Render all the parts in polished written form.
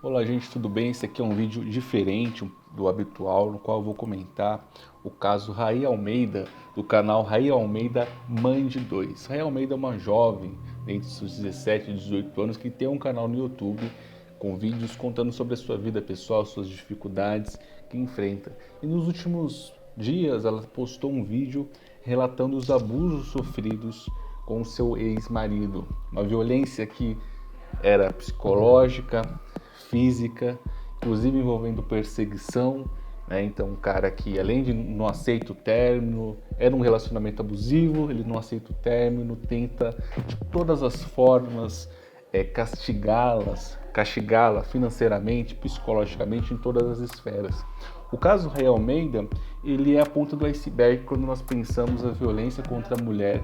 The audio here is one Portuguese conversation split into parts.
Olá gente, tudo bem? Esse aqui é um vídeo diferente do habitual, no qual eu vou comentar o caso Raí Almeida, do canal Raí Almeida Mãe de Dois. Raí Almeida é uma jovem, entre os 17 e 18 anos, que tem um canal no YouTube com vídeos contando sobre a sua vida pessoal, suas dificuldades que enfrenta. E nos últimos dias ela postou um vídeo relatando os abusos sofridos com seu ex-marido, uma violência que era psicológica, física, inclusive envolvendo perseguição, né? Então, um cara que além de não aceita o término, era um relacionamento abusivo, ele não aceita o término, tenta de todas as formas castigá-la financeiramente, psicologicamente, em todas as esferas. O caso Ray Almeida, ele é a ponta do iceberg quando nós pensamos a violência contra a mulher,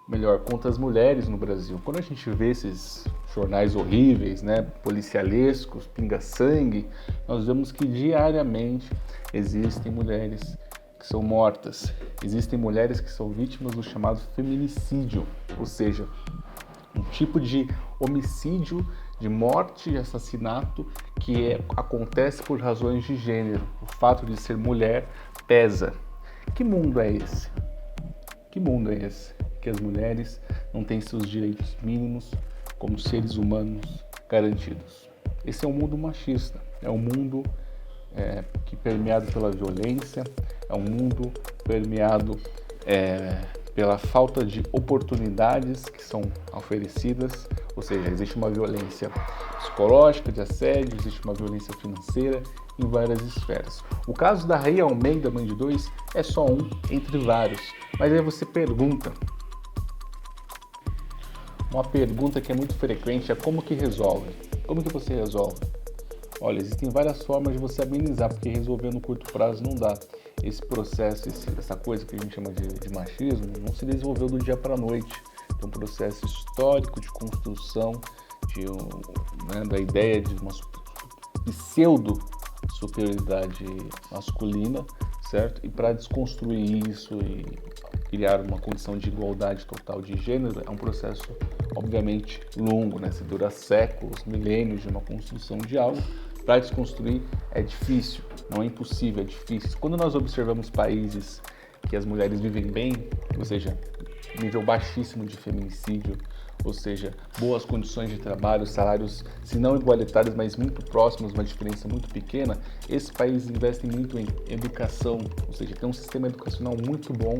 melhor, contra as mulheres no Brasil. Quando a gente vê esses jornais horríveis, né, policialescos, pinga-sangue, nós vemos que diariamente existem mulheres que são mortas, existem mulheres que são vítimas do chamado feminicídio, ou seja, um tipo de homicídio, de morte e assassinato que acontece por razões de gênero. O fato de ser mulher pesa. Que mundo é esse? Que mundo é esse? Que as mulheres não têm seus direitos mínimos como seres humanos garantidos. Esse é um mundo machista, é um mundo que permeado pela violência, é um mundo permeado pela falta de oportunidades que são oferecidas, ou seja, existe uma violência psicológica, de assédio, existe uma violência financeira em várias esferas. O caso da Raí Almeida, mãe de dois, é só um entre vários. Mas aí você pergunta, uma pergunta que é muito frequente é como que resolve? Como que você resolve? Olha, existem várias formas de você amenizar, porque resolver no curto prazo não dá. Esse processo, essa coisa que a gente chama de machismo, não se desenvolveu do dia para a noite. É um processo histórico de construção da ideia de uma pseudo superioridade masculina, certo? E para desconstruir isso e criar uma condição de igualdade total de gênero é um processo, obviamente, longo, né? Se dura séculos, milênios de uma construção de algo. Para desconstruir é difícil, não é impossível, é difícil. Quando nós observamos países que as mulheres vivem bem, ou seja, nível baixíssimo de feminicídio, ou seja, boas condições de trabalho, salários, se não igualitários, mas muito próximos, uma diferença muito pequena, esses países investem muito em educação, ou seja, tem um sistema educacional muito bom,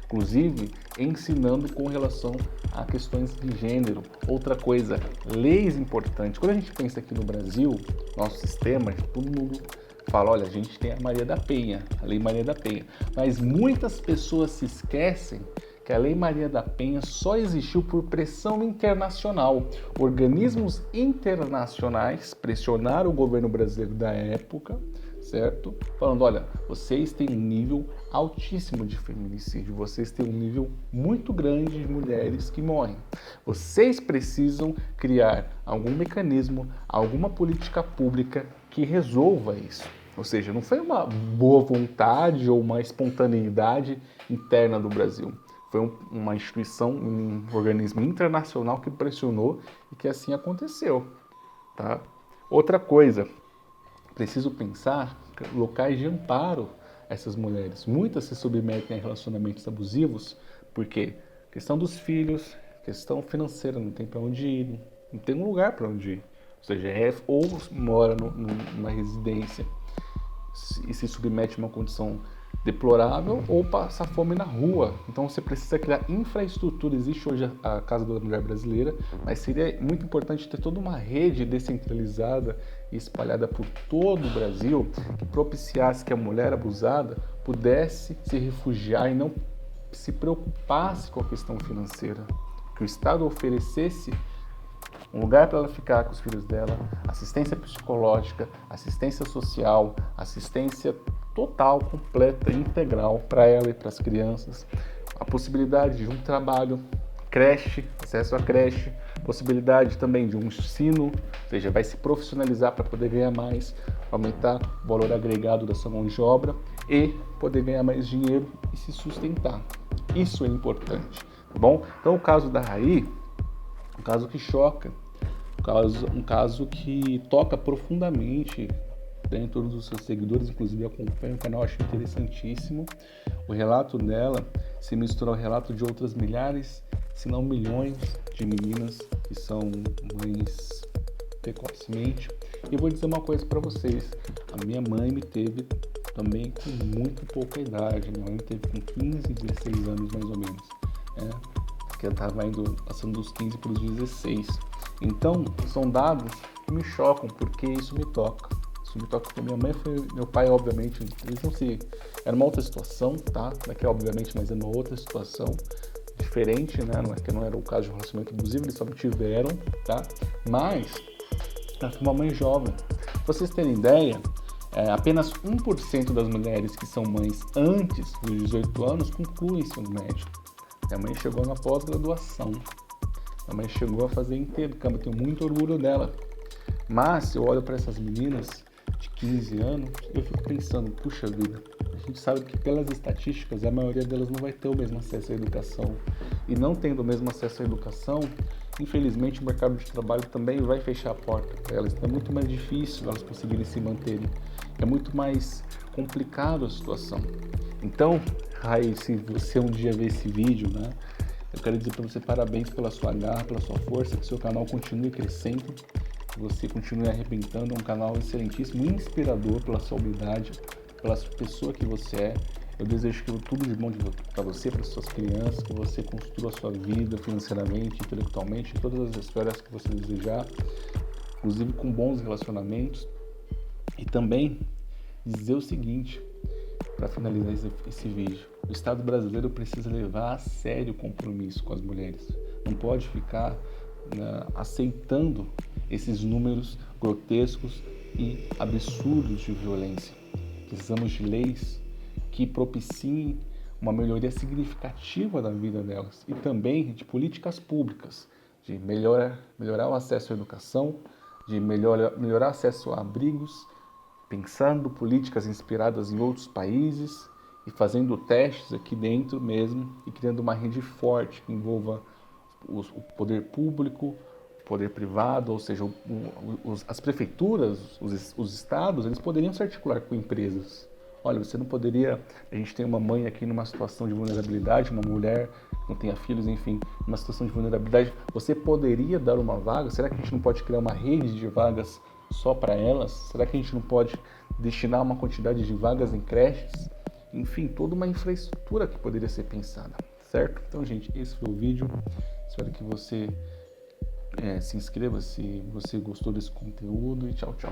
inclusive ensinando com relação a questões de gênero. Outra coisa, leis importantes. Quando a gente pensa aqui no Brasil, nosso sistema, todo mundo fala, olha, a gente tem a Maria da Penha, a Lei Maria da Penha, mas muitas pessoas se esquecem que a Lei Maria da Penha só existiu por pressão internacional. Organismos internacionais pressionaram o governo brasileiro da época, certo? Falando, olha, vocês têm um nível altíssimo de feminicídio, vocês têm um nível muito grande de mulheres que morrem. Vocês precisam criar algum mecanismo, alguma política pública que resolva isso. Ou seja, não foi uma boa vontade ou uma espontaneidade interna do Brasil. Foi uma instituição, um organismo internacional que pressionou e que assim aconteceu. Tá? Outra coisa, preciso pensar locais de amparo a essas mulheres. Muitas se submetem a relacionamentos abusivos porque questão dos filhos, questão financeira, não tem para onde ir, não tem um lugar para onde ir. Ou seja, ou mora numa residência e se submete a uma condição deplorável ou passa fome na rua. Então você precisa criar infraestrutura. Existe hoje a Casa da Mulher Brasileira, mas seria muito importante ter toda uma rede descentralizada e espalhada por todo o Brasil que propiciasse que a mulher abusada pudesse se refugiar e não se preocupasse com a questão financeira. Que o Estado oferecesse um lugar para ela ficar com os filhos dela, assistência psicológica, assistência social, assistência total, completa, integral para ela e para as crianças, a possibilidade de um trabalho, creche, acesso à creche, possibilidade também de um ensino, ou seja, vai se profissionalizar para poder ganhar mais, aumentar o valor agregado da sua mão de obra e poder ganhar mais dinheiro e se sustentar. Isso é importante, tá bom? Então o caso da Raí, um caso que choca, Um caso que toca profundamente, né, em todos os seus seguidores, inclusive acompanham o canal, acho interessantíssimo. O relato dela se mistura ao relato de outras milhares, se não milhões de meninas que são mães precocemente. E eu vou dizer uma coisa para vocês, a minha mãe me teve também com muito pouca idade, minha mãe me teve com 15, 16 anos mais ou menos, né? Que eu estava passando dos 15 para os 16. Então, são dados que me chocam, porque isso me toca. Isso me toca porque minha mãe foi, meu pai, obviamente, eles não se... Era uma outra situação, tá? Daqui, obviamente, mas era uma outra situação diferente, né? Não é que não era o caso de um relacionamento abusivo, eles só me tiveram, tá? Mas, ela foi uma mãe jovem. Pra vocês terem ideia, apenas 1% das mulheres que são mães antes dos 18 anos concluem ensino médio. Minha mãe chegou na pós-graduação. Minha mãe chegou a fazer intercâmbio. Eu tenho muito orgulho dela. Mas eu olho para essas meninas de 15 anos e eu fico pensando, puxa vida, a gente sabe que pelas estatísticas a maioria delas não vai ter o mesmo acesso à educação. E não tendo o mesmo acesso à educação, infelizmente o mercado de trabalho também vai fechar a porta para elas. Então é muito mais difícil elas conseguirem se manterem. É muito mais complicado a situação. Então, Rai, se você um dia ver esse vídeo, né, eu quero dizer para você parabéns pela sua garra, pela sua força, que seu canal continue crescendo, que você continue arrebentando. É um canal excelentíssimo, inspirador pela sua humildade, pela pessoa que você é. Eu desejo tudo de bom para você, para suas crianças, que você construa a sua vida financeiramente, intelectualmente, em todas as esferas que você desejar, inclusive com bons relacionamentos. E também dizer o seguinte, para finalizar esse vídeo: o Estado brasileiro precisa levar a sério o compromisso com as mulheres. Não pode ficar, né, aceitando esses números grotescos e absurdos de violência. Precisamos de leis que propiciem uma melhoria significativa da vida delas e também de políticas públicas, de melhorar o acesso à educação, de melhorar o acesso a abrigos, pensando políticas inspiradas em outros países e fazendo testes aqui dentro mesmo e criando uma rede forte que envolva o poder público, o poder privado, ou seja, as prefeituras, os estados, eles poderiam se articular com empresas. Olha, você não poderia... A gente tem uma mãe aqui numa situação de vulnerabilidade, uma mulher que não tenha filhos, enfim, numa situação de vulnerabilidade. Você poderia dar uma vaga? Será que a gente não pode criar uma rede de vagas só para elas? Será que a gente não pode destinar uma quantidade de vagas em creches? Enfim, toda uma infraestrutura que poderia ser pensada, certo? Então, gente, esse foi o vídeo. Espero que você se inscreva se você gostou desse conteúdo e tchau, tchau.